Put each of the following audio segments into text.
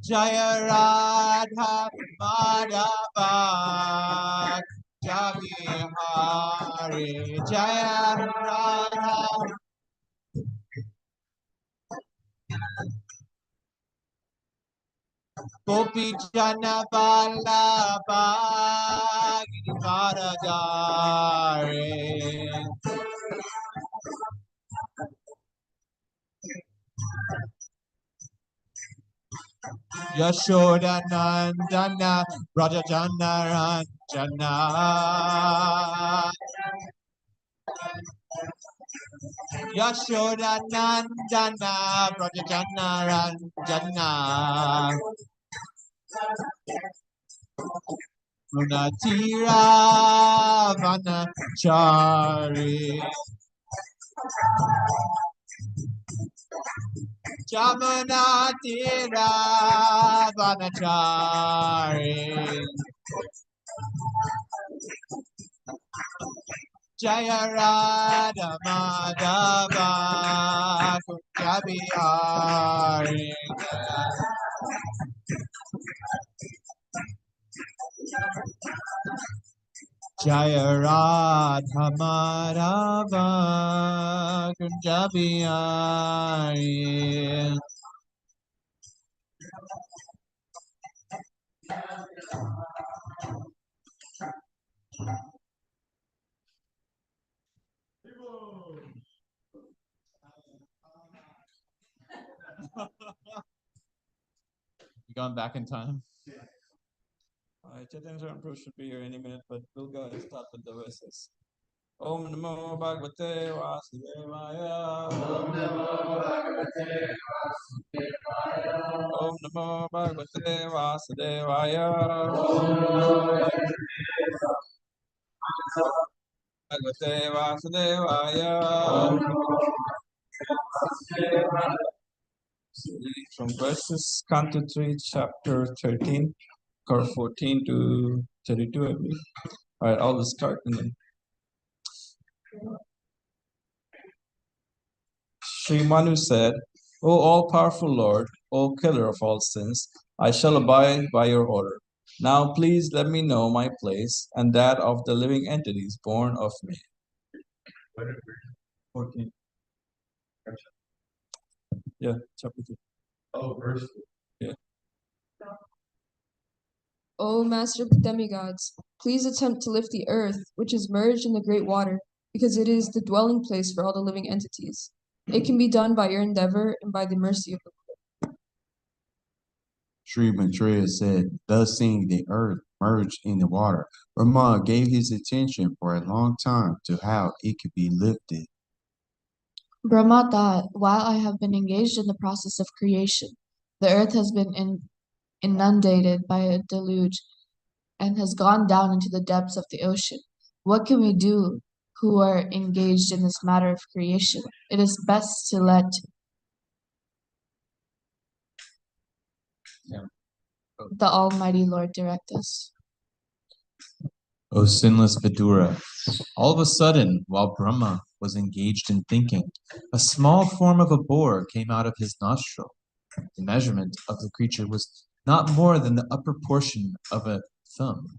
Jaya Radha Madhava Javi Hari Jaya Radha Gopi Jana Vallabha Giridharadhari Yashoda Nandana Rajajana Ranjana Yashoda Nandana Rajajana Ranjana Munatira Vanachari Jamunatira Vanachari Jaya Radha Madhava Kunjabi Hari Jaya Radha Madhava Kunjabi Hari You going back in time? Chaitanya Charan Prabhu should be here any minute, but we'll go and start with the verses. Om Namo Bhagavate Vasudevaya. Om Namo Bhagavate Vasudevaya. Om Namo Bhagavate Vasudevaya. Om Namo Bhagavate Vasudevaya. Om Namo Vasudevaya. From verses Canto 3, chapter 13, or 14 to 32, I believe. All right, I'll just start and then. Sri Manu said, O all-powerful Lord, O killer of all sins, I shall abide by your order. Now please let me know my place and that of the living entities born of me. 14. Yeah, chapter 2. Oh, verse 2. Yeah. O Master of the demigods, please attempt to lift the earth, which is merged in the great water, because it is the dwelling place for all the living entities. It can be done by your endeavor and by the mercy of the Lord. Sri Maitreya said, thus seeing the earth merged in the water, Brahma gave his attention for a long time to how it could be lifted. Brahma thought, while I have been engaged in the process of creation, the earth has been inundated by a deluge and has gone down into the depths of the ocean. What can we do who are engaged in this matter of creation? It is best to let the Almighty Lord direct us. O sinless Vidura, all of a sudden, while Brahma was engaged in thinking, a small form of a boar came out of his nostril. The measurement of the creature was not more than the upper portion of a thumb.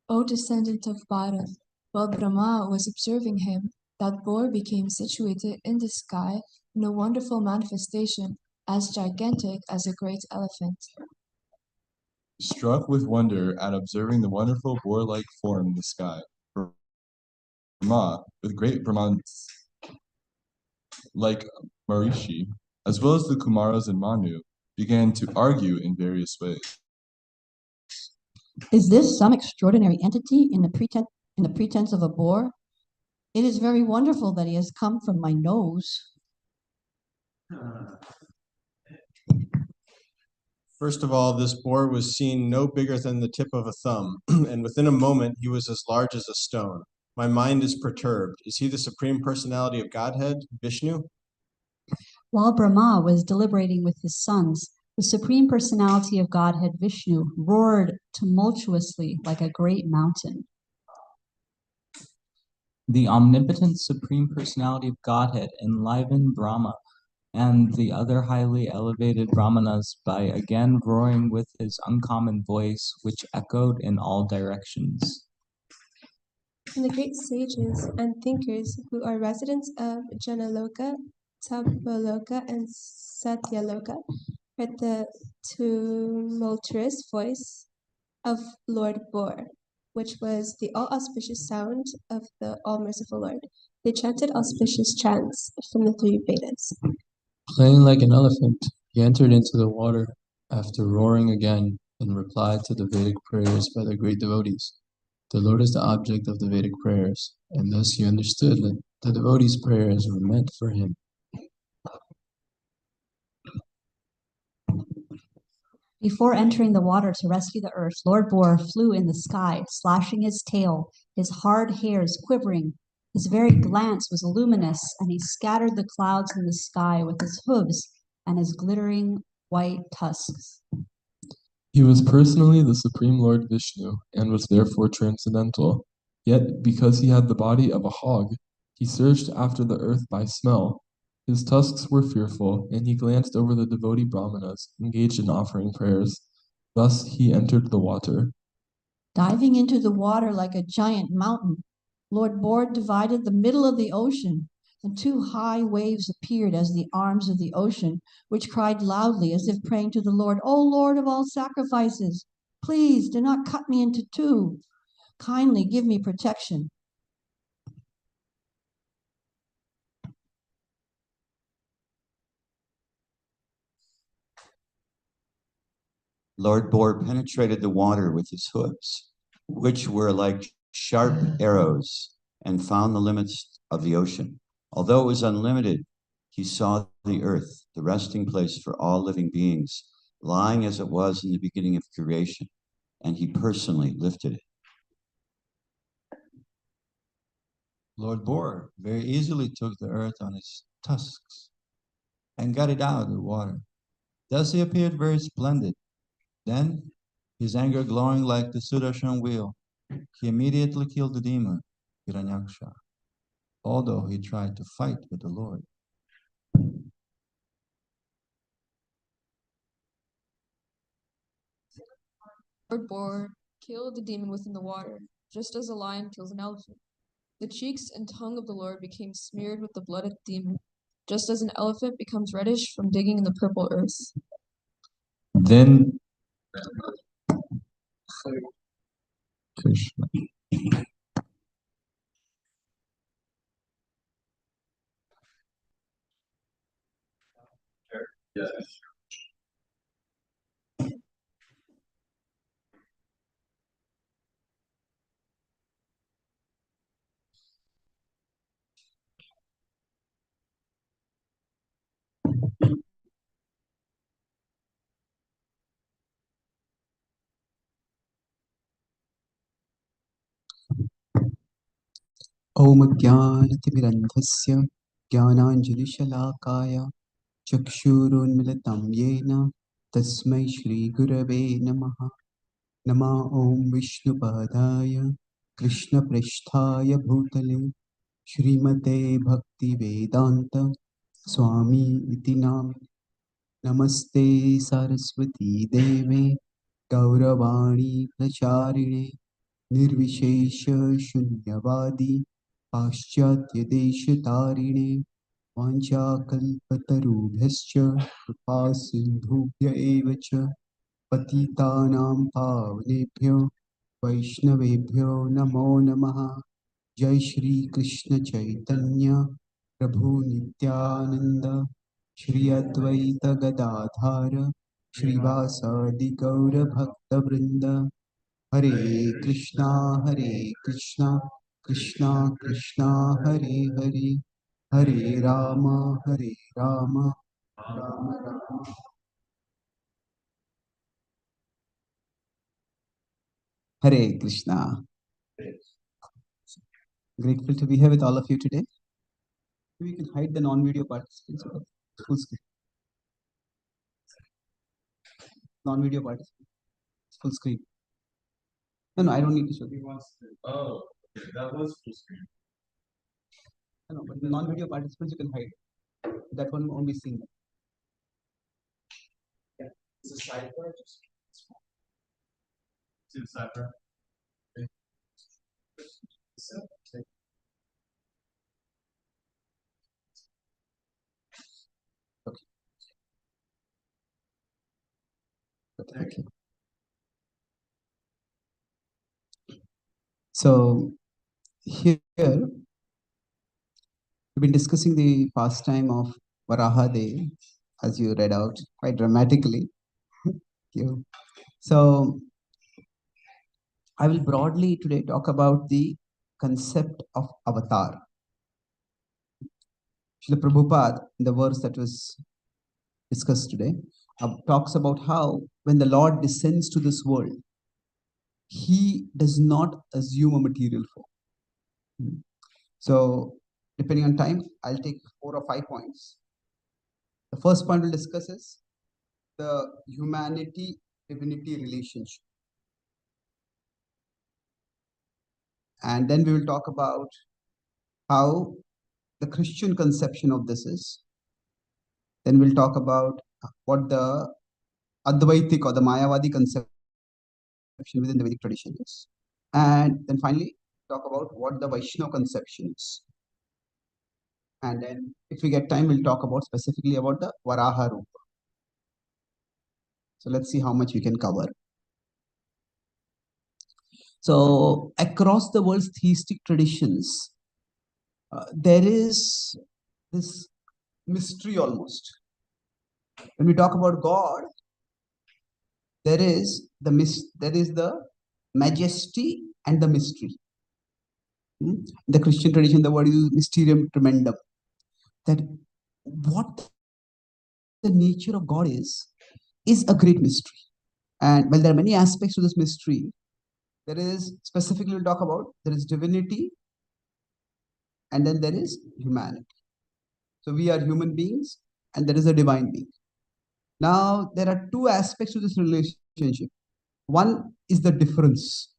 O descendant of Bharat, while Brahma was observing him, that boar became situated in the sky in a wonderful manifestation as gigantic as a great elephant. Struck with wonder at observing the wonderful boar-like form in the sky, Brahma, with great Brahmans like Marishi, as well as the Kumaras and Manu, began to argue in various ways. Is this some extraordinary entity in the pretense of a boar? It is very wonderful that he has come from my nose. First of all, this boar was seen no bigger than the tip of a thumb, and within a moment he was as large as a stone. My mind is perturbed. Is he the Supreme Personality of Godhead, Vishnu? While Brahma was deliberating with his sons, the Supreme Personality of Godhead, Vishnu, roared tumultuously like a great mountain. The omnipotent Supreme Personality of Godhead enlivened Brahma and the other highly elevated brahmanas by again roaring with his uncommon voice, which echoed in all directions. And the great sages and thinkers who are residents of Janaloka, Tapaloka, and Satyaloka heard the tumultuous voice of Lord Bor, which was the all-auspicious sound of the all-merciful Lord. They chanted auspicious chants from the three Vedas. Playing like an elephant, he entered into the water after roaring again in reply to the Vedic prayers by the great devotees. The Lord is the object of the Vedic prayers, and thus he understood that the devotees' prayers were meant for him. Before entering the water to rescue the earth, Lord Boar flew in the sky, slashing his tail, his hard hairs quivering. His very glance was luminous, and he scattered the clouds in the sky with his hooves and his glittering white tusks. He was personally the Supreme Lord Vishnu and was therefore transcendental. Yet, because he had the body of a hog, he searched after the earth by smell. His tusks were fearful, and he glanced over the devotee brahmanas engaged in offering prayers. Thus he entered the water. Diving into the water like a giant mountain, Lord Boar divided the middle of the ocean, and two high waves appeared as the arms of the ocean, which cried loudly as if praying to the Lord, "O Lord of all sacrifices, please do not cut me into two. Kindly give me protection." Lord Boar penetrated the water with his hooves, which were like sharp arrows, and found the limits of the ocean. Although it was unlimited, he saw the earth, the resting place for all living beings, lying as it was in the beginning of creation, and he personally lifted it. Lord Boar very easily took the earth on his tusks and got it out of the water. Thus he appeared very splendid. Then, his anger glowing like the Sudarshan wheel, he immediately killed the demon, Hiranyaksha, although he tried to fight with the Lord. Lord Boar killed the demon within the water, just as a lion kills an elephant. The cheeks and tongue of the Lord became smeared with the blood of the demon, just as an elephant becomes reddish from digging in the purple earth. Then Krishna. Yes. ॐ ज्ञानतिमिरन्धस्य ज्ञानाञ्जलिशलाकाय चक्षुरुन्मिलितं येन तस्मै श्रीगुरवे नमः। नमः ॐ विष्णुपादाय कृष्णपृष्ठाय भूतले श्रीमते भक्तिवेदान्त स्वामी इति नामिने। नमस्ते सरस्वती देवे गौरवाणी प्रचारिणे निर्विशेष शून्यवादी पाश्चात्यदेशतारिणे वाञ्छाकल्पतरुभ्यश्च कृपा सिन्धुभ्य एव च पतितानां पावनेभ्यो वैष्णवेभ्यो नमो नमः। जय श्री कृष्ण चैतन्य प्रभु नित्यानंद श्री अद्वैत गदाधार श्रीवासादि गौर भक्तवृंद। हरे कृष्णा कृष्णा कृष्णा हरे हरे, हरे Ram Ram Ram. Hare Krishna. Grateful to be here with all of you today. We can hide the non-video participants. Full screen. Non-video participants. Full screen. No, I don't need to show you. Oh, okay, that was full screen. No, but the non-video participants you can hide. That one won't be seen. Is the sidebar just small? See the sidebar? Okay. Thank you. So here we've been discussing the pastime of Varaha Day, as you read out quite dramatically. Thank you. So I will broadly today talk about the concept of avatar. Srila Prabhupada, in the verse that was discussed today, talks about how when the Lord descends to this world, he does not assume a material form. So, depending on time, I'll take 4 or 5 points. The first point we'll discuss is the humanity-divinity relationship. And then we will talk about how the Christian conception of this is. Then we'll talk about what the Advaitic or the Mayavadi conception within the Vedic tradition is. And then finally, talk about what the Vaishnava conception is. And then, if we get time, we'll talk about specifically about the Varaha Rupa. So let's see how much we can cover. So across the world's theistic traditions, there is this mystery almost. When we talk about God, there is the majesty and the mystery. In the Christian tradition, the word is mysterium tremendum. That what the nature of God is a great mystery. And while there are many aspects to this mystery, there is specifically we'll talk about there is divinity and then there is humanity. So we are human beings and there is a divine being. Now there are 2 aspects to this relationship. One is the difference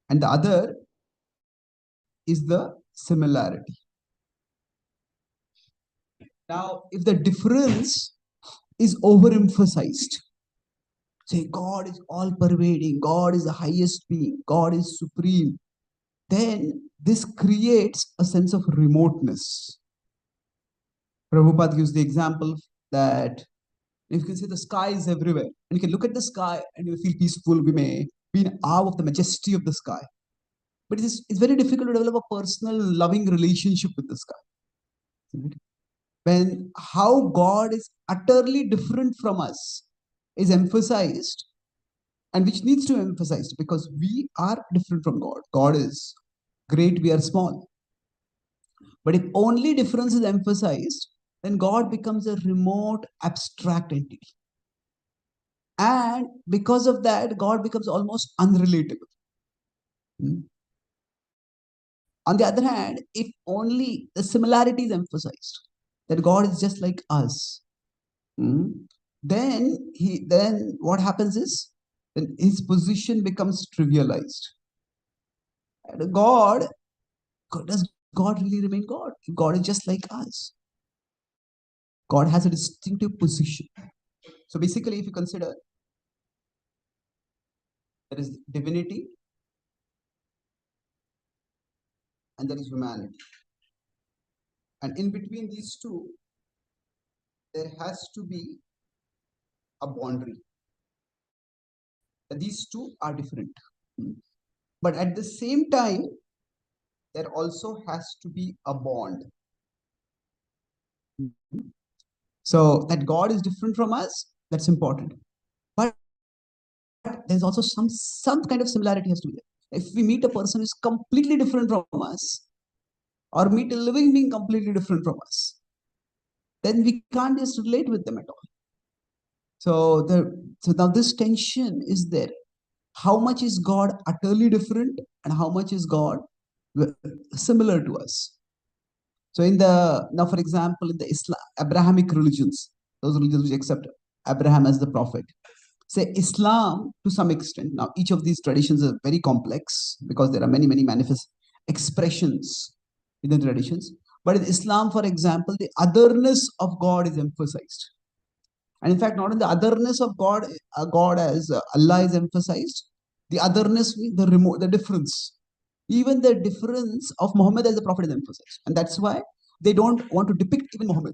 and the other is the similarity. Now if the difference is overemphasized, say God is all pervading, God is the highest being, God is supreme, then this creates a sense of remoteness. Prabhupada gives the example that if you can see the sky is everywhere, and you can look at the sky and you feel peaceful, we may be in awe of the majesty of the sky. But it's very difficult to develop a personal, loving relationship with the sky. When how God is utterly different from us is emphasized, and which needs to be emphasized because we are different from God. God is great, we are small. But if only difference is emphasized, then God becomes a remote, abstract entity. And because of that, God becomes almost unrelatable. On the other hand, if only the similarity is emphasized, that God is just like us, then what happens is then his position becomes trivialized. And does God really remain God? God is just like us. God has a distinctive position. So basically, if you consider there is divinity and there is humanity. And in between these two, there has to be a boundary. These two are different. But at the same time, there also has to be a bond. So that God is different from us, that's important. But there's also some kind of similarity has to be there. If we meet a person who is completely different from us, or meet a living being completely different from us, then we can't just relate with them at all. So now this tension is there. How much is God utterly different and how much is God similar to us? So now for example, in the Abrahamic religions, those religions which accept Abraham as the prophet, say Islam to some extent. Now each of these traditions are very complex because there are many manifest expressions in the traditions. But in Islam, for example, the otherness of God is emphasized. And in fact, not only the otherness of God, God as Allah is emphasized, the otherness means the difference. Even the difference of Muhammad as the prophet is emphasized. And that's why they don't want to depict even Muhammad.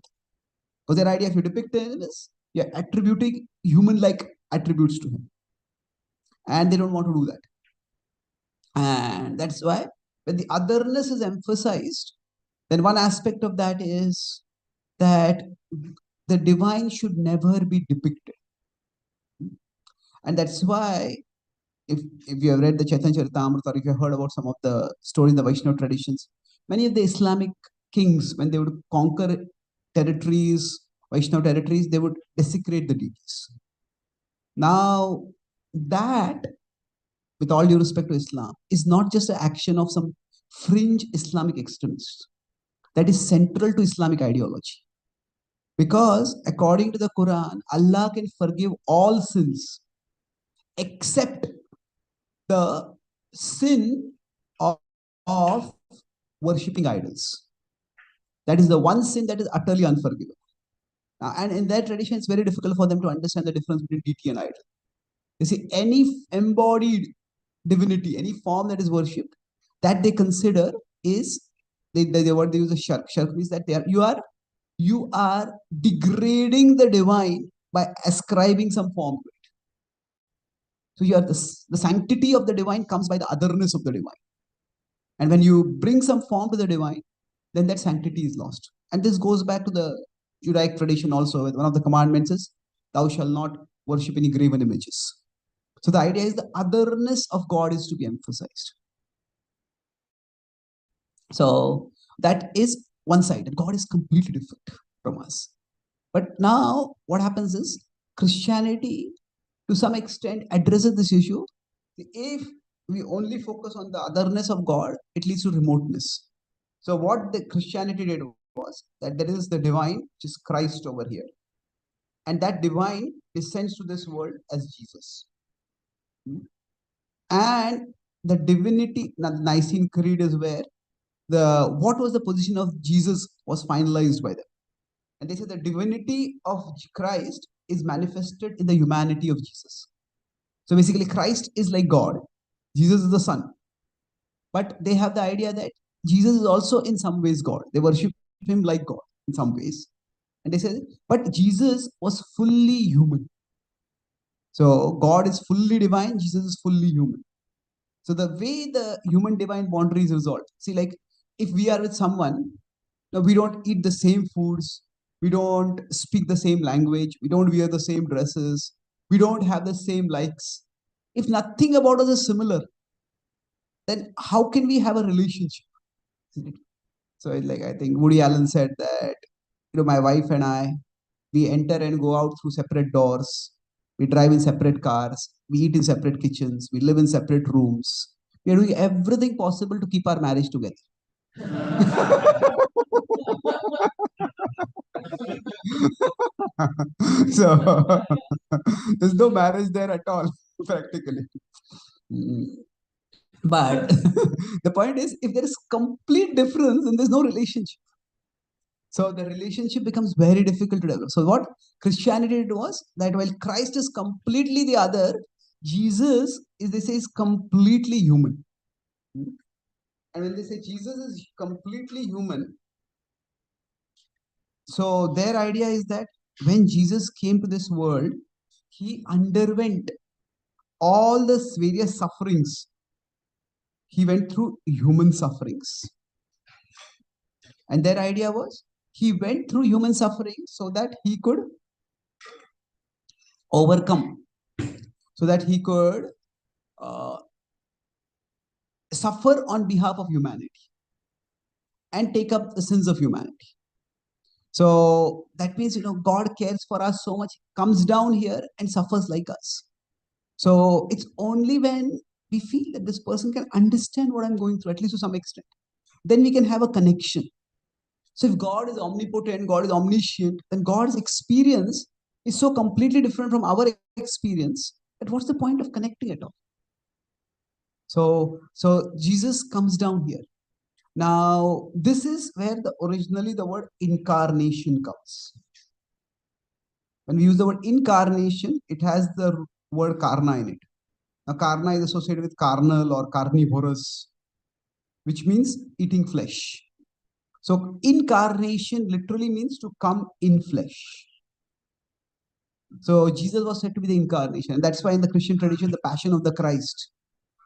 Because their idea, if you depict him, is you're attributing human-like attributes to him. And they don't want to do that. And that's why when the otherness is emphasized, then one aspect of that is that the divine should never be depicted. And that's why if you have read the Chaitanya Charitamrita, or if you have heard about some of the stories in the Vaishnava traditions, many of the Islamic kings, when they would conquer territories, Vaishnava territories, they would desecrate the deities. Now, that, with all due respect to Islam, is not just an action of some fringe Islamic extremists. That is central to Islamic ideology. Because according to the Quran, Allah can forgive all sins except the sin of worshipping idols. That is the one sin that is utterly unforgivable. And in that tradition, it's very difficult for them to understand the difference between deity and idol. You see, any embodied divinity, any form that is worshipped, that they consider is what they use a shirk. Shirk means that you are degrading the divine by ascribing some form to it. So you are the sanctity of the divine comes by the otherness of the divine. And when you bring some form to the divine, then that sanctity is lost. And this goes back to the Judaic tradition also, with one of the commandments is, thou shalt not worship any graven images. So the idea is the otherness of God is to be emphasized. So that is one side, that God is completely different from us. But now what happens is Christianity, to some extent, addresses this issue. If we only focus on the otherness of God, it leads to remoteness. So what the Christianity did was that there is the divine, which is Christ over here. And that divine descends to this world as Jesus. And the divinity, the Nicene Creed is where what was the position of Jesus was finalized by them. And they said the divinity of Christ is manifested in the humanity of Jesus. So basically, Christ is like God, Jesus is the Son. But they have the idea that Jesus is also in some ways God. They worship him like God in some ways. And they said, but Jesus was fully human. So God is fully divine, Jesus is fully human. So the way the human divine boundary is resolved, see, like if we are with someone, now we don't eat the same foods, we don't speak the same language, we don't wear the same dresses, we don't have the same likes. If nothing about us is similar, then how can we have a relationship? So like I think Woody Allen said that, my wife and I, we enter and go out through separate doors. We drive in separate cars. We eat in separate kitchens. We live in separate rooms. We are doing everything possible to keep our marriage together. So there's no marriage there at all, practically. But the point is, if there is complete difference, then there's no relationship. So the relationship becomes very difficult to develop. So what Christianity did was that while Christ is completely the other, Jesus is, they say, is completely human. And when they say Jesus is completely human, so their idea is that when Jesus came to this world, he underwent all the various sufferings. He went through human sufferings. And their idea was he went through human suffering so that he could overcome, so that he could suffer on behalf of humanity and take up the sins of humanity. So that means, God cares for us so much, comes down here and suffers like us. So it's only when we feel that this person can understand what I'm going through, at least to some extent, then we can have a connection. So if God is omnipotent, God is omniscient, then God's experience is so completely different from our experience that what's the point of connecting at all? So Jesus comes down here. Now, this is where originally the word incarnation comes. When we use the word incarnation, it has the word karna in it. Now, karna is associated with carnal or carnivorous, which means eating flesh. So, incarnation literally means to come in flesh. So, Jesus was said to be the incarnation. And that's why in the Christian tradition, the Passion of the Christ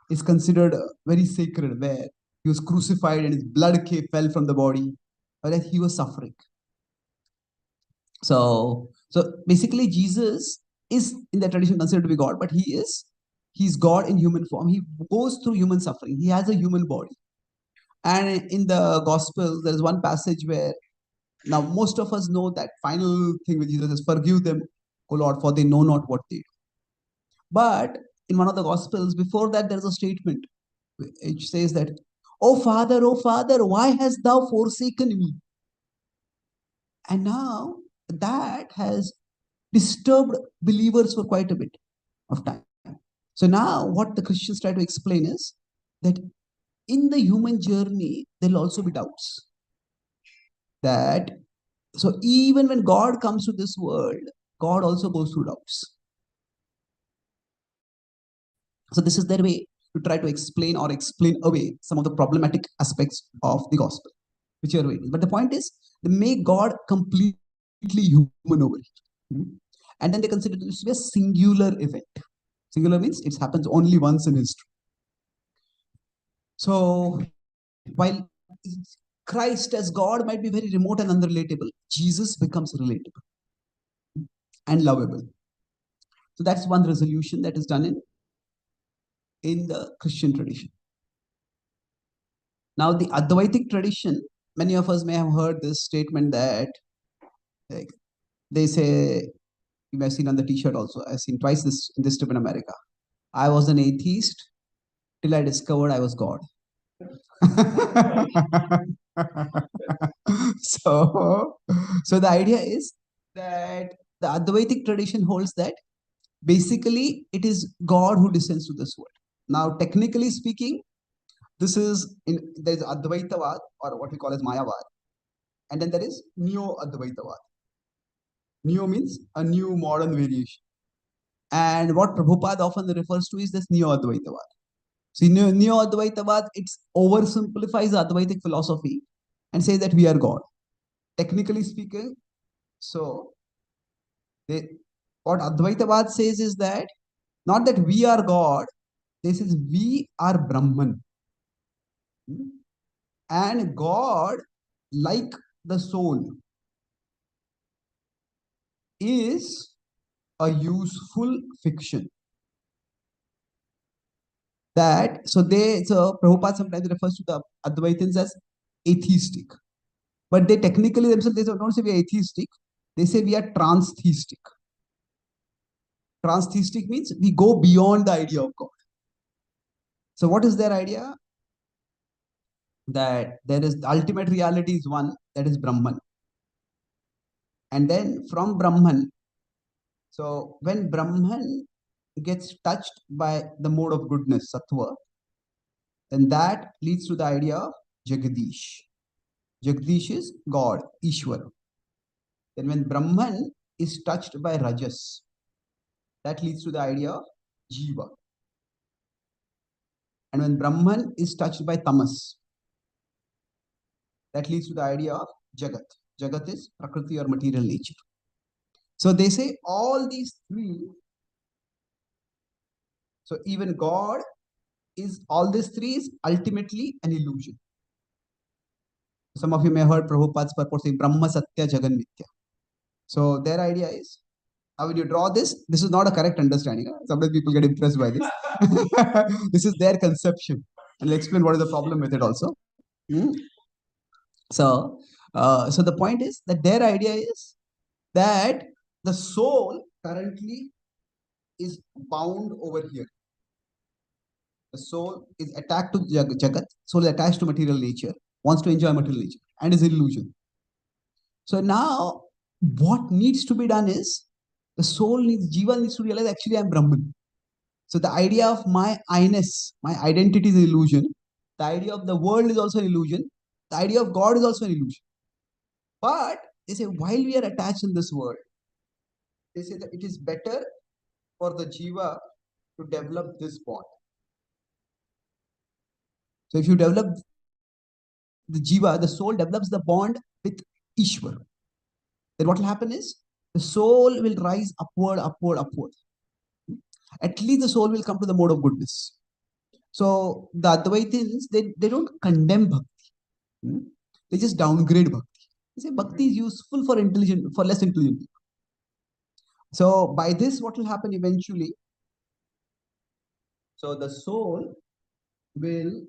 is considered very sacred, where he was crucified and his blood fell from the body, whereas he was suffering. So basically, Jesus is in the tradition considered to be God, but he's God in human form. He goes through human suffering. He has a human body. And in the Gospel, there is one passage where now most of us know that final thing with Jesus is forgive them, O Lord, for they know not what they do. But in one of the Gospels, before that, there's a statement which says that, oh Father, why hast thou forsaken me? And now that has disturbed believers for quite a bit of time. So now what the Christians try to explain is that in the human journey, there'll also be doubts. That so even when God comes to this world, God also goes through doubts. So this is their way to try to explain or explain away some of the problematic aspects of the gospel, which are waiting. But the point is, they make God completely human over here. And then they consider this to be a singular event. Singular means it happens only once in history. So while Christ as God might be very remote and unrelatable, Jesus becomes relatable and lovable. So that's one resolution that is done in the Christian tradition. Now, the Advaitic tradition, many of us may have heard this statement that like, they say, you may have seen on the t-shirt also, I've seen twice in this trip in America. I was an atheist till I discovered I was God. so the idea is that the Advaitic tradition holds that basically it is God who descends to this world. Now, technically speaking, there's Advaitavad, or what we call as Mayavad, and then there is Neo-Advaitavad. Neo means a new modern variation. And what Prabhupada often refers to is this Neo-Advaitavad. See, Neo-Advaitavad, it oversimplifies the Advaitic philosophy and says that we are God. Technically speaking, so what Advaitavad says is that not that we are God, this is we are Brahman. And God, like the soul, is a useful fiction. So Prabhupada sometimes refers to the Advaitins as atheistic. But they technically themselves, they don't say we are atheistic. They say we are transtheistic. Transtheistic means we go beyond the idea of God. So what is their idea? That there is the ultimate reality is one, that is Brahman. And then from Brahman, so when Brahman gets touched by the mode of goodness, Sattva, then that leads to the idea of Jagadish. Jagadish is God, Ishwar. Then when Brahman is touched by Rajas, that leads to the idea of Jiva. And when Brahman is touched by Tamas, that leads to the idea of Jagat. Jagat is Prakriti or material nature. So they say all these three, so even God is, all these three is ultimately an illusion. Some of you may have heard Prabhupada's purport saying Brahma Satya Jagan Mithya. So their idea is, now when you draw this is not a correct understanding. Sometimes people get impressed by this. This is their conception. And I'll explain what is the problem with it also. So the point is that their idea is that the soul currently is bound over here. The soul is attached to Jagat. Soul is attached to material nature, wants to enjoy material nature, and is illusion. So now what needs to be done is the soul Jiva needs to realize actually I'm Brahman. So the idea of my I-ness, my identity is an illusion. The idea of the world is also an illusion. The idea of God is also an illusion. But they say while we are attached in this world, they say that it is better for the jiva to develop this bond. So if you develop the jiva, the soul develops the bond with Ishwar. Then what will happen is the soul will rise upward, upward, upward. At least the soul will come to the mode of goodness. So the Advaitins, they don't condemn bhakti. They just downgrade bhakti. They say bhakti is useful for less intelligent people. So by this, what will happen eventually? So the soul will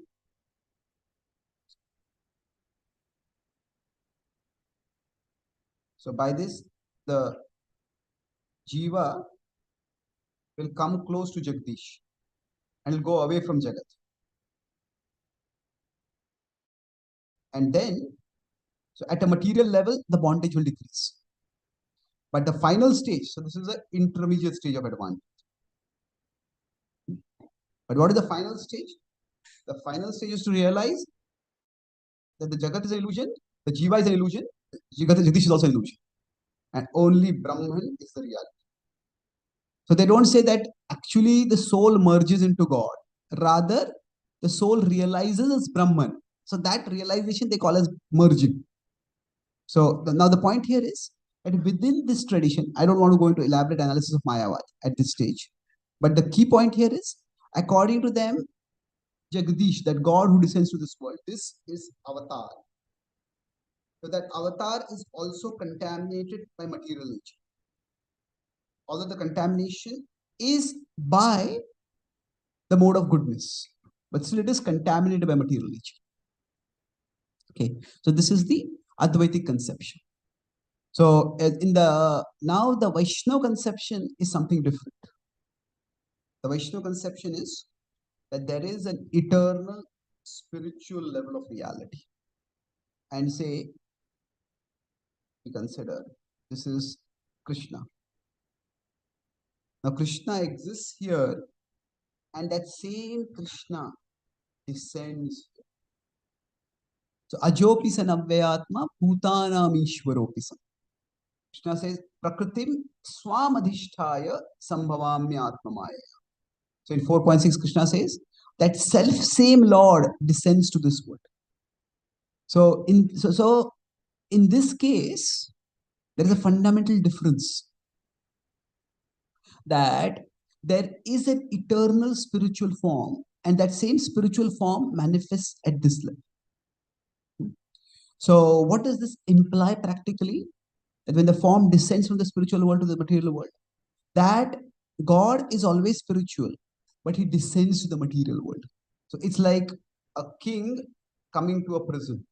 by this, the jiva will come close to Jagdish and will go away from Jagat. And then, so at a material level, the bondage will decrease. But the final stage, so this is the intermediate stage of advantage. But what is the final stage? The final stage is to realize that the Jagat is an illusion, the Jiva is an illusion, Jagdish is also an illusion. And only Brahman is the reality. So they don't say that actually the soul merges into God. Rather, the soul realizes as Brahman. So that realization they call as merging. So now the point here is that within this tradition, I don't want to go into elaborate analysis of Mayavad at this stage. But the key point here is, according to them, Jagdish, that God who descends to this world, this is avatar. So that avatar is also contaminated by material nature. Although the contamination is by the mode of goodness, but still it is contaminated by material nature. Okay, so this is the Advaitic conception. So now the Vaishnava conception is something different. The Vaishnava conception is that there is an eternal spiritual level of reality. And say, we consider this is Krishna. Now Krishna exists here, and that same Krishna descends here. So Ajopi san avyatma bhutanam ishwaropi san. Krishna says, Prakritim swamadhisthaya sambhavamya atmamaya. So in 4.6, Krishna says that self-same Lord descends to this world. So in this case, there is a fundamental difference, that there is an eternal spiritual form, and that same spiritual form manifests at this level. So what does this imply practically? That when the form descends from the spiritual world to the material world, that God is always spiritual, but he descends to the material world. So it's like a king coming to a prison.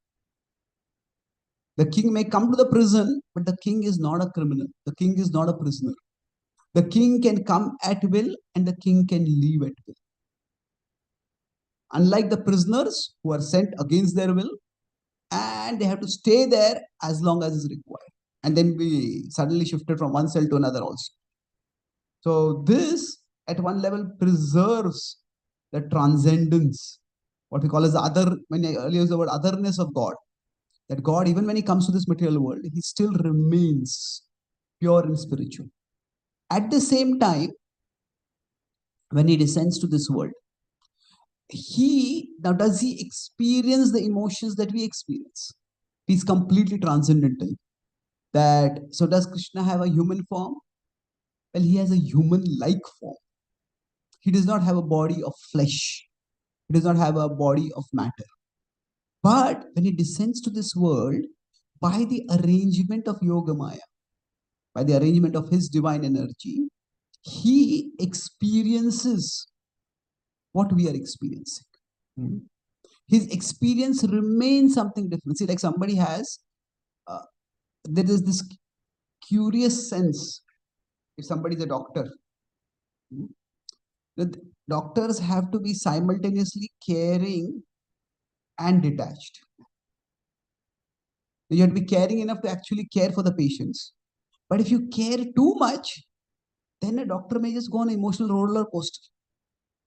The king may come to the prison, but the king is not a criminal. The king is not a prisoner. The king can come at will and the king can leave at will. Unlike the prisoners who are sent against their will, and they have to stay there as long as is required. And then we suddenly shifted from one cell to another also. So this at one level preserves the transcendence, what we call as the other, when I earlier used the word otherness of God. That God, even when he comes to this material world, he still remains pure and spiritual. At the same time, when he descends to this world, does he experience the emotions that we experience? He's completely transcendental. So does Krishna have a human form? Well, he has a human-like form. He does not have a body of flesh. He does not have a body of matter. But when he descends to this world, by the arrangement of Yogamaya, by the arrangement of his divine energy, he experiences what we are experiencing. His experience remains something different. See, like somebody has, there is this curious sense, if somebody is a doctor, the doctors have to be simultaneously caring and detached. You have to be caring enough to actually care for the patients. But if you care too much, then a doctor may just go on an emotional roller coaster.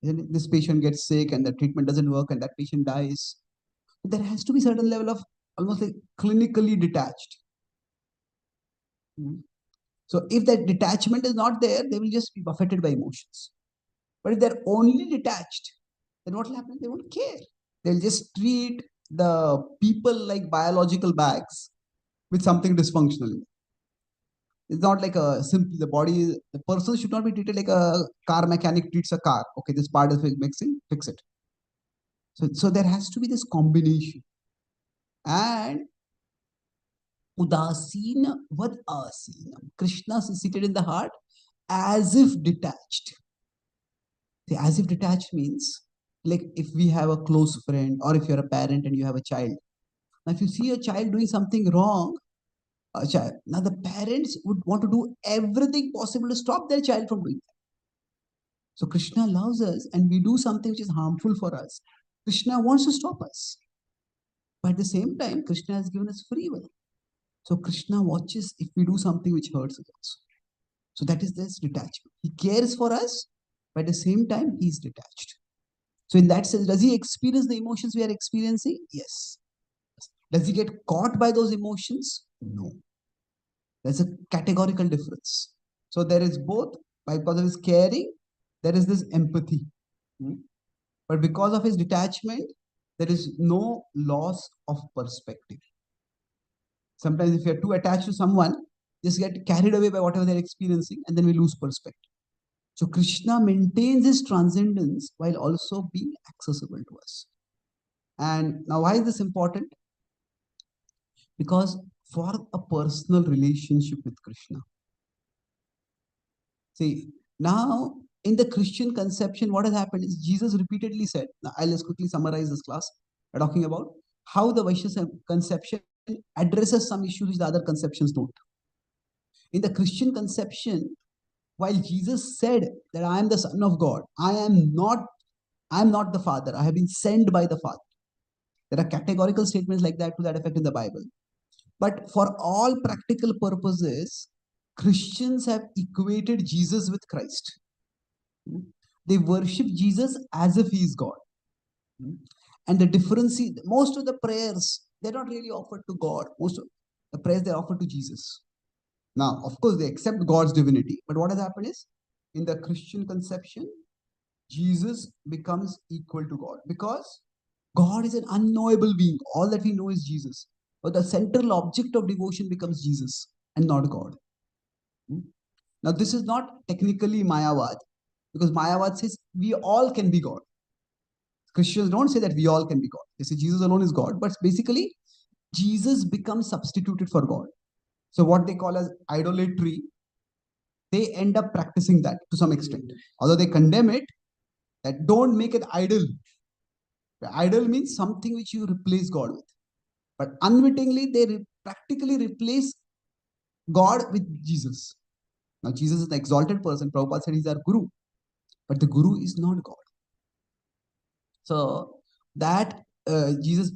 Then this patient gets sick and the treatment doesn't work and that patient dies. There has to be certain level of almost like clinically detached. So if that detachment is not there, they will just be buffeted by emotions. But if they're only detached, then what will happen? They won't care. They'll just treat the people like biological bags with something dysfunctional. It's not like a simple, the person should not be treated like a car mechanic treats a car. Okay, this part is mixing, fix it. So there has to be this combination. And Udasina vad asinam. Krishna is seated in the heart as if detached. See, as if detached means like if we have a close friend or if you're a parent and you have a child. Now, if you see a child doing something wrong, now the parents would want to do everything possible to stop their child from doing that. So Krishna loves us and we do something which is harmful for us. Krishna wants to stop us. But at the same time, Krishna has given us free will. So Krishna watches if we do something which hurts us also. So that is this detachment. He cares for us, but at the same time, he's detached. So in that sense, does he experience the emotions we are experiencing? Yes. Does he get caught by those emotions? No. There's a categorical difference. So there is both, because of his caring, there is this empathy. But because of his detachment, there is no loss of perspective. Sometimes if you're too attached to someone, just get carried away by whatever they're experiencing, and then we lose perspective. So Krishna maintains his transcendence while also being accessible to us. And now why is this important? Because for a personal relationship with Krishna. See, now in the Christian conception, what has happened is Jesus repeatedly said, now I'll just quickly summarize this class by talking about how the Vaishya conception addresses some issues which the other conceptions don't. In the Christian conception, while Jesus said that I am the Son of God, I am not the Father. I have been sent by the Father. There are categorical statements like that to that effect in the Bible. But for all practical purposes, Christians have equated Jesus with Christ. They worship Jesus as if he is God. And the difference is, most of the prayers, they're not really offered to God. Most of the prayers, they're offered to Jesus. Now, of course, they accept God's divinity. But what has happened is, in the Christian conception, Jesus becomes equal to God. Because God is an unknowable being. All that we know is Jesus. But the central object of devotion becomes Jesus and not God. Now, this is not technically Mayavad. Because Mayavad says we all can be God. Christians don't say that we all can be God. They say Jesus alone is God. But basically, Jesus becomes substituted for God. So what they call as idolatry, they end up practicing that to some extent. Although they condemn it, that don't make it idol. The idol means something which you replace God with. But unwittingly, they practically replace God with Jesus. Now, Jesus is an exalted person. Prabhupada said he's our guru. But the guru is not God. So that Jesus,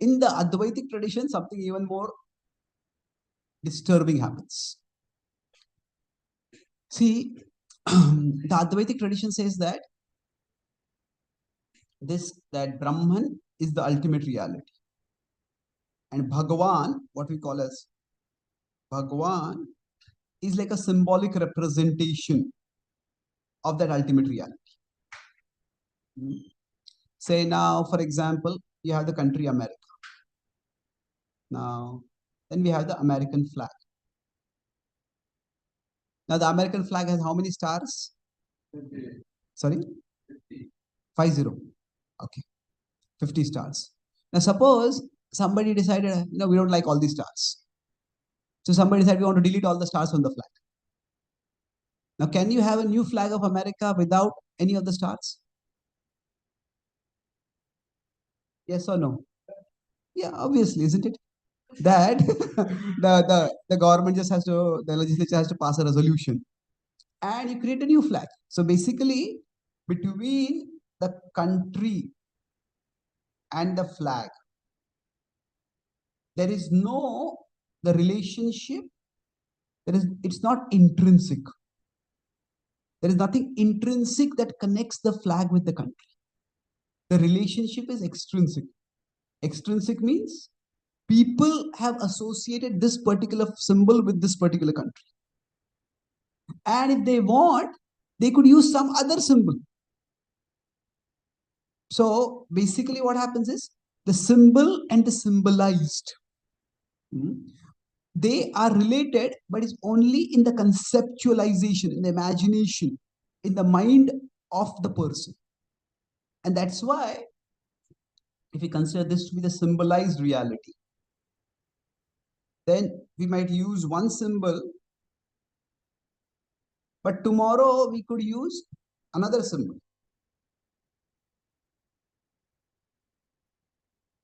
in the Advaitic tradition, something even more disturbing happens. See, the Advaitic tradition says that that Brahman is the ultimate reality. And Bhagavan, what we call as Bhagavan, is like a symbolic representation of that ultimate reality. Say now, for example, you have the country America. Now, then we have the American flag. Now, the American flag has how many stars? 50. Sorry? 50. Okay. 50 stars. Now, suppose somebody decided, we don't like all these stars. So somebody said we want to delete all the stars from the flag. Now, can you have a new flag of America without any of the stars? Yes or no? Yeah, obviously, isn't it? That the government just has to, the legislature has to pass a resolution and you create a new flag. So basically, between the country and the flag, there is the relationship, it's not intrinsic. There is nothing intrinsic that connects the flag with the country. The relationship is extrinsic. Extrinsic means people have associated this particular symbol with this particular country. And if they want, they could use some other symbol. So basically what happens is the symbol and the symbolized, they are related, but it's only in the conceptualization, in the imagination, in the mind of the person. And that's why, if we consider this to be the symbolized reality, then we might use one symbol, but tomorrow we could use another symbol.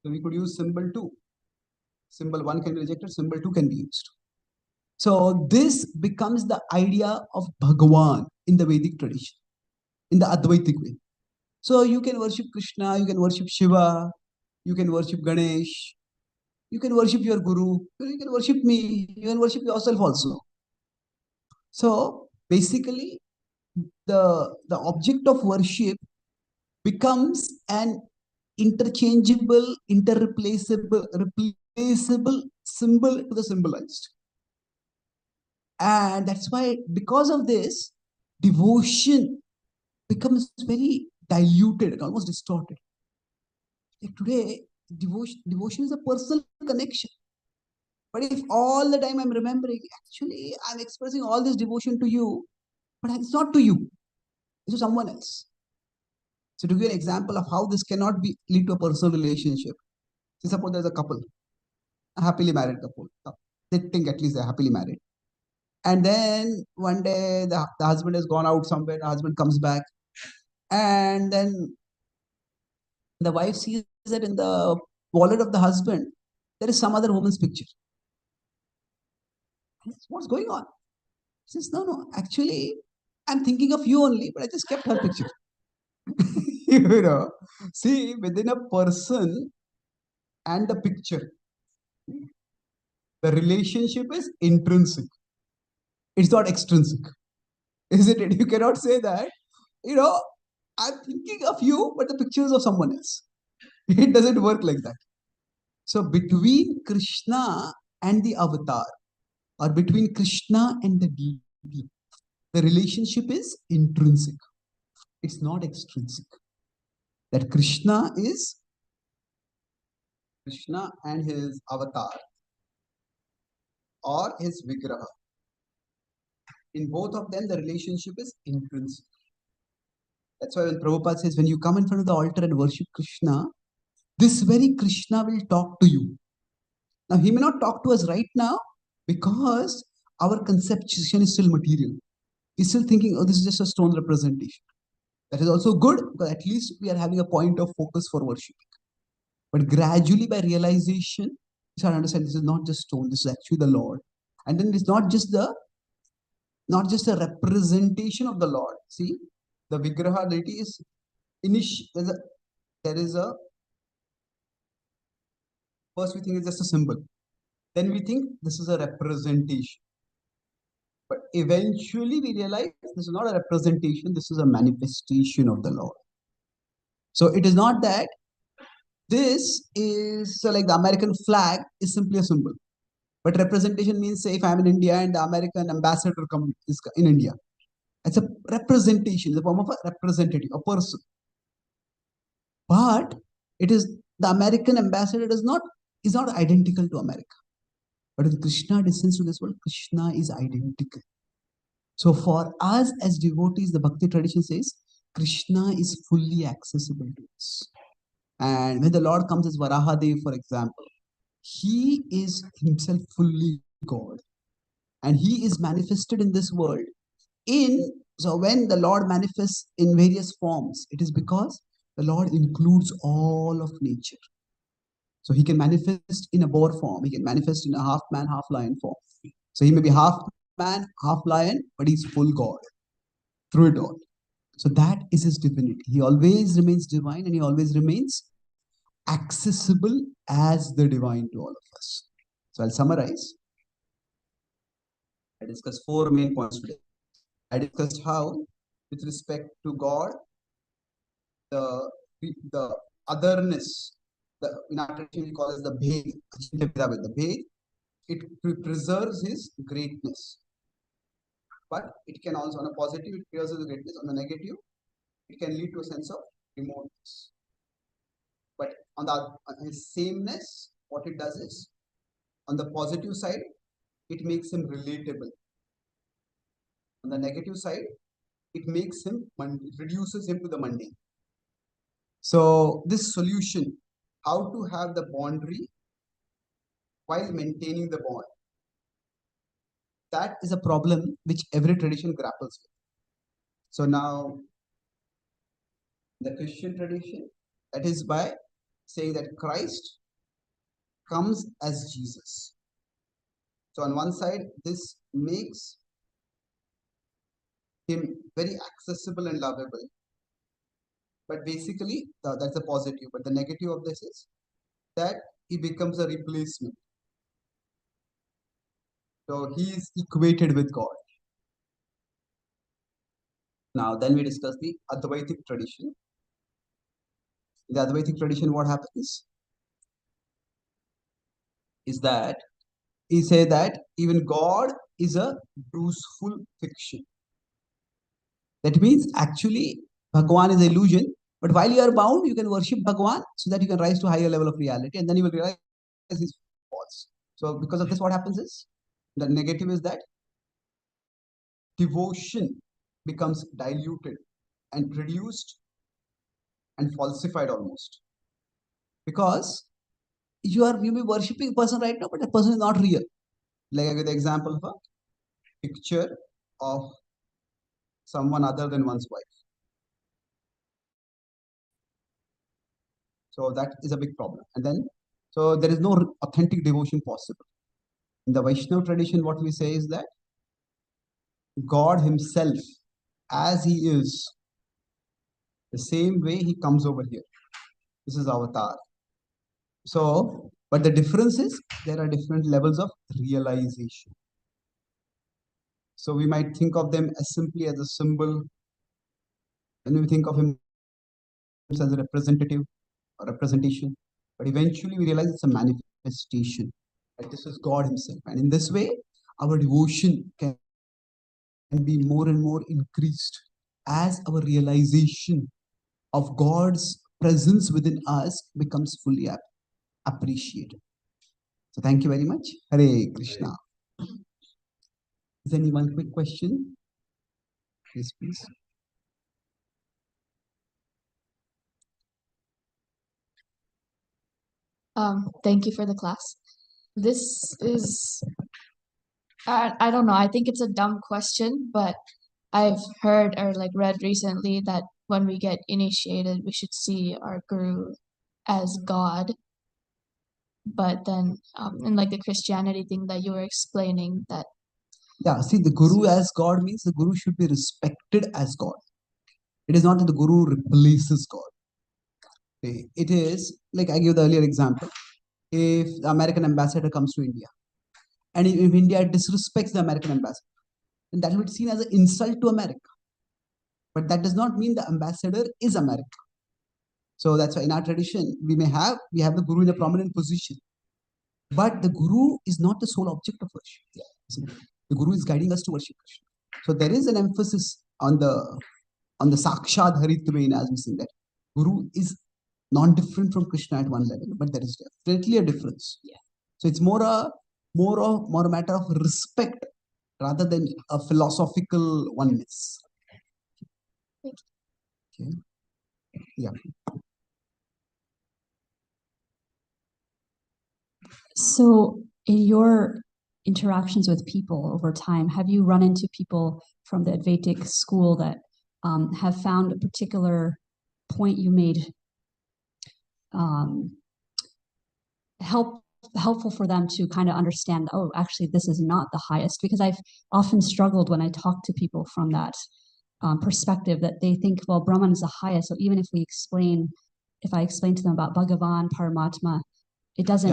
So we could use symbol 2. Symbol 1 can be rejected, symbol 2 can be used. So this becomes the idea of Bhagavan in the Vedic tradition, in the Advaitic way. So you can worship Krishna, you can worship Shiva, you can worship Ganesh, you can worship your Guru, you can worship me, you can worship yourself also. So basically, the object of worship becomes an interchangeable, replaceable symbol to the symbolized. And that's why, because of this, devotion becomes very diluted and almost distorted. Like today, devotion is a personal connection. But if all the time I'm remembering, actually, I'm expressing all this devotion to you, but it's not to you, it's to someone else. So to give you an example of how this cannot be lead to a personal relationship, say suppose there's a couple, a happily married couple. They think at least they're happily married. And then one day the husband has gone out somewhere, the husband comes back, and then the wife sees that in the wallet of the husband, there is some other woman's picture. What's going on? She says, no, actually, I'm thinking of you only, but I just kept her picture. You know, see, within a person and the picture, the relationship is intrinsic. It's not extrinsic. Isn't it? You cannot say that, I'm thinking of you, but the picture is of someone else. It doesn't work like that. So between Krishna and the avatar, or between Krishna and the deity, the relationship is intrinsic. It's not extrinsic. That Krishna and his avatar or his vigraha. In both of them, the relationship is intrinsic. That's why when Prabhupada says, when you come in front of the altar and worship Krishna, this very Krishna will talk to you. Now, he may not talk to us right now because our conception is still material. He's still thinking, oh, this is just a stone representation. That is also good, because at least we are having a point of focus for worshiping. But gradually, by realization, you start to understand this is not just stone, this is actually the Lord. And then it's not just a representation of the Lord. See, the Vigraha deity is first we think it's just a symbol. Then we think this is a representation. But eventually we realize this is not a representation, this is a manifestation of the Lord. So it is not that this is like the American flag is simply a symbol. But representation means, say, if I'm in India and the American ambassador is in India, it's a representation, the form of a representative, a person. But it is the American ambassador is not identical to America. But when Krishna descends to this world, Krishna is identical. So for us as devotees, the Bhakti tradition says, Krishna is fully accessible to us. And when the Lord comes as Varahadev, for example, he is himself fully God. And he is manifested in this world. So when the Lord manifests in various forms, it is because the Lord includes all of nature. So he can manifest in a boar form. He can manifest in a half man, half lion form. So he may be half man, half lion, but he's full God through it all. So that is his divinity. He always remains divine and he always remains accessible as the divine to all of us. So I'll summarize. I discussed 4 main points today. I discussed how, with respect to God, the otherness in our tradition we call it the Bhed, the Bhed. It preserves his greatness, but it can also, on a positive, it preserves his greatness. On the negative, it can lead to a sense of remoteness. But on his sameness, what it does is, on the positive side, it makes him relatable. On the negative side, it makes him, it reduces him to the mundane. So this solution, how to have the boundary while maintaining the bond, that is a problem which every tradition grapples with. So now, the Christian tradition, that is by saying that Christ comes as Jesus. So on one side, this makes him very accessible and lovable. But basically, that's a positive. But the negative of this is that he becomes a replacement. So he is equated with God. Now, then we discuss the Advaitic tradition. In the Advaitic tradition, what happens is that he say that even God is a truthful fiction. That means actually Bhagwan is an illusion, but while you are bound, you can worship Bhagwan so that you can rise to a higher level of reality, and then you will realize it's false. So because of this, what happens is, the negative is that devotion becomes diluted and reduced and falsified almost. Because you may be worshipping a person right now, but the person is not real. Like I give the example of a picture of someone other than one's wife. So that is a big problem. And then, so there is no authentic devotion possible. In the Vaishnava tradition, what we say is that God himself, as he is, the same way he comes over here. This is avatar. So, but the difference is there are different levels of realization. So we might think of them as simply as a symbol, and we think of him as a representative or representation, but eventually we realize it's a manifestation, that this is God himself. And in this way, our devotion can be more and more increased as our realization of God's presence within us becomes fully appreciated. So thank you very much. Hare Krishna. Is there any one quick question? Yes, please. Thank you for the class. This is, I don't know, I think it's a dumb question, but I've heard or like read recently that when we get initiated, we should see our guru as God. But then in like the Christianity thing that you were explaining, that Yeah, see, the guru as God means the guru should be respected as God. It is not that the guru replaces God. Okay. It is like I gave the earlier example. If the American ambassador comes to India and if India disrespects the American ambassador, then that will be seen as an insult to America. But that does not mean the ambassador is America. So that's why in our tradition, we have the guru in a prominent position. But the guru is not the sole object of worship. The guru is guiding us to worship Krishna. So there is an emphasis on the Sakshad Haritvain, as we say that. Guru is non-different from Krishna at one level, but there is definitely a difference. Yeah. So it's more a matter of respect rather than a philosophical oneness. Okay. Yeah. So, in your interactions with people over time, have you run into people from the Advaitic school that have found a particular point you made helpful for them to kind of understand, oh, actually, this is not the highest? Because I've often struggled when I talk to people from that perspective, that they think, well, Brahman is the highest. So even if I explain to them about Bhagavan, Paramatma, it doesn't,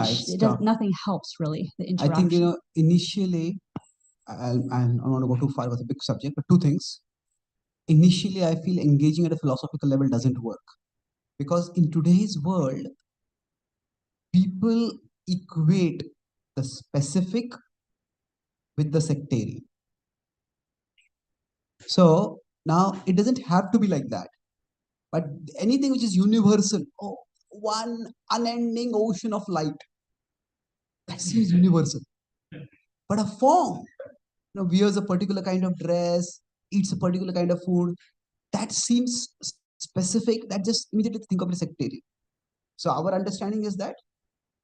nothing helps really, the interaction. I think, initially, I don't want to go too far with a big subject, but two things. Initially, I feel engaging at a philosophical level doesn't work. Because in today's world, people equate the specific with the sectarian. So now it doesn't have to be like that. But anything which is universal, oh, one unending ocean of light, that seems universal. But a form, wears a particular kind of dress, eats a particular kind of food, that seems specific, that just immediately think of it as sectarian. So our understanding is that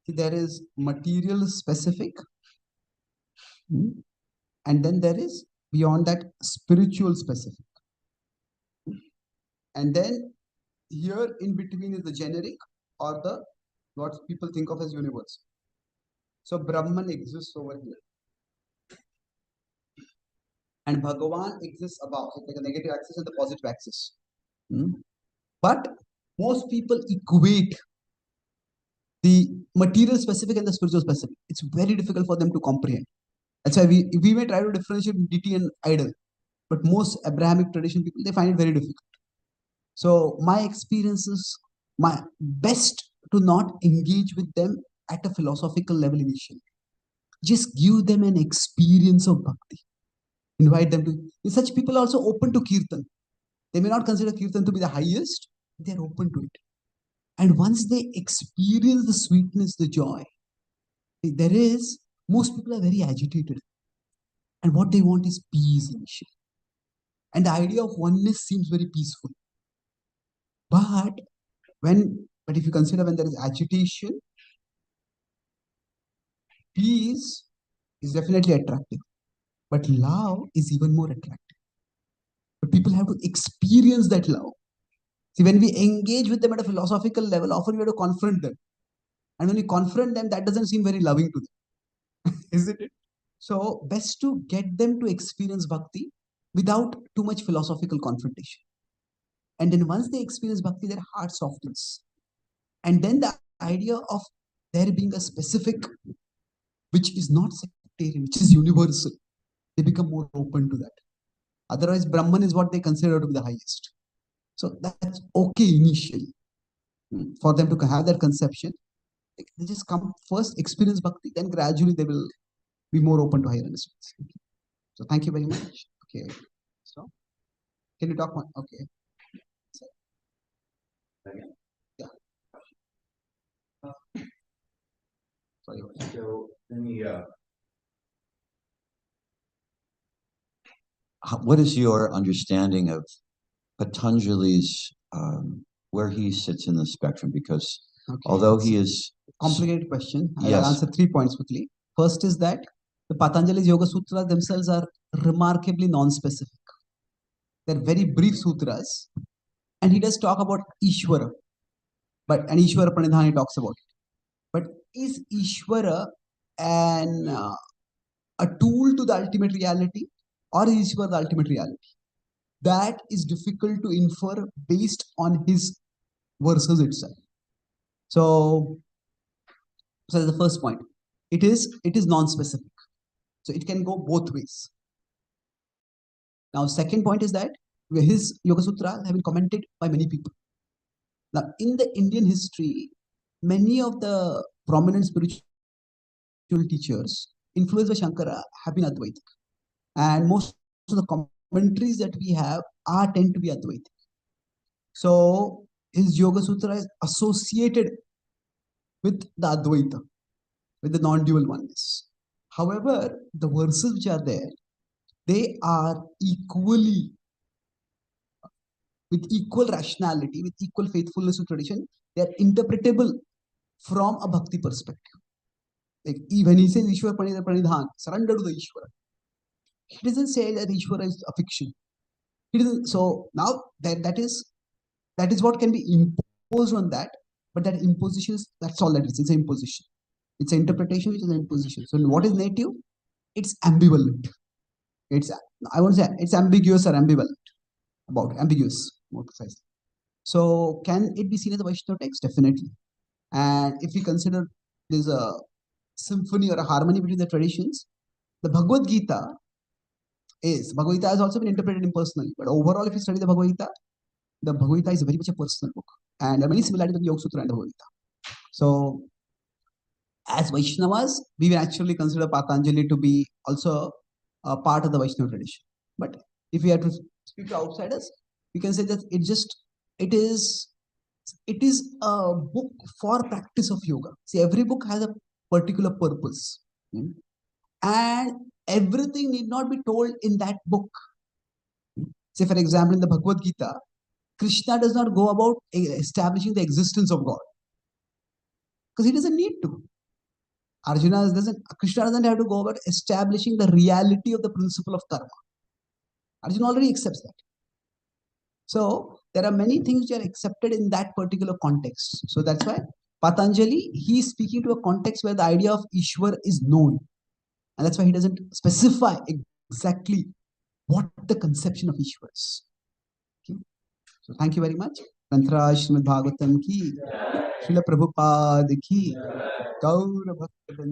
there is material specific, and then there is beyond that spiritual specific. And then here in between is the generic or the what people think of as universe. So Brahman exists over here. And Bhagavan exists above, so like a negative axis and the positive axis. But most people equate the material specific and the spiritual specific. It's very difficult for them to comprehend. That's why we may try to differentiate deity and idol, but most Abrahamic tradition people, they find it very difficult. So my experience is my best to not engage with them at a philosophical level initially. Just give them an experience of bhakti. Invite them to. Such people are also open to kirtan. They may not consider kirtan to be the highest, they are open to it. And once they experience the sweetness, the joy, most people are very agitated. And what they want is peace initially. And the idea of oneness seems very peaceful. But if you consider when there is agitation, peace is definitely attractive. But love is even more attractive. But people have to experience that love. See, when we engage with them at a philosophical level, often we have to confront them. And when we confront them, that doesn't seem very loving to them. Isn't it? So, best to get them to experience bhakti without too much philosophical confrontation. And then once they experience bhakti, their heart softens. And then the idea of there being a specific, which is not sectarian, which is universal, they become more open to that. Otherwise, Brahman is what they consider to be the highest. So that's okay initially for them to have that conception. They just come first, experience bhakti, then gradually they will be more open to higher understandings. Okay. So thank you very much. Okay. So can you talk more? Okay. Yeah. Sorry. So what is your understanding of Patanjali's where he sits in the spectrum? Because although he is complicated question, I'll Yes. answer 3 points quickly. First is that the Patanjali's Yoga Sutras themselves are remarkably non-specific. They're very brief sutras, and he does talk about Ishvara, and Ishvara Pranidhana he talks about it. But is Ishvara a tool to the ultimate reality, or is Ishvara the ultimate reality? That is difficult to infer based on his verses itself. So that's the first point. It is non-specific. So it can go both ways. Now, second point is that his Yoga Sutra have been commented by many people. Now, in the Indian history, many of the prominent spiritual teachers influenced by Shankara have been Advaitic. And most of the commentaries that we have tend to be Advaitic. So his Yoga Sutra is associated with the Advaita, with the non-dual oneness. However, the verses which are there, they are equally, with equal rationality, with equal faithfulness to tradition, they are interpretable from a bhakti perspective. Like when he says Ishwar Pranidhan, surrender to the Ishwara, he doesn't say that Ishwara is a fiction. He doesn't. So now that is what can be imposed on that, but that imposition is, that's all that is. It's an imposition. It's an interpretation which is an imposition. So what is native? It's ambivalent. I won't say it's ambiguous or ambivalent. Ambiguous, more precisely. So can it be seen as a Vaishnava text? Definitely. And if we consider there's a symphony or a harmony between the traditions, the Bhagavad Gita has also been interpreted impersonally. But overall, if you study the Bhagavad Gita is very much a personal book. And there are many similarities with Yoga Sutra and the Bhagavad Gita. So as Vaishnavas, we will actually consider Patanjali to be also a part of the Vaishnava tradition. But if we have to speak to outsiders, we can say that it is a book for practice of yoga. See, every book has a particular purpose, and everything need not be told in that book. Say, for example, in the Bhagavad Gita, Krishna does not go about establishing the existence of God because he doesn't need to. Krishna doesn't have to go about establishing the reality of the principle of karma. Arjuna already accepts that. So there are many things which are accepted in that particular context. So that's why Patanjali, he is speaking to a context where the idea of Ishwar is known. And that's why he doesn't specify exactly what the conception of Ishwar is. Okay? So thank you very much. Tantra Srimad Bhagavatam ki, Srila Prabhupada ki, Gaura Bhakta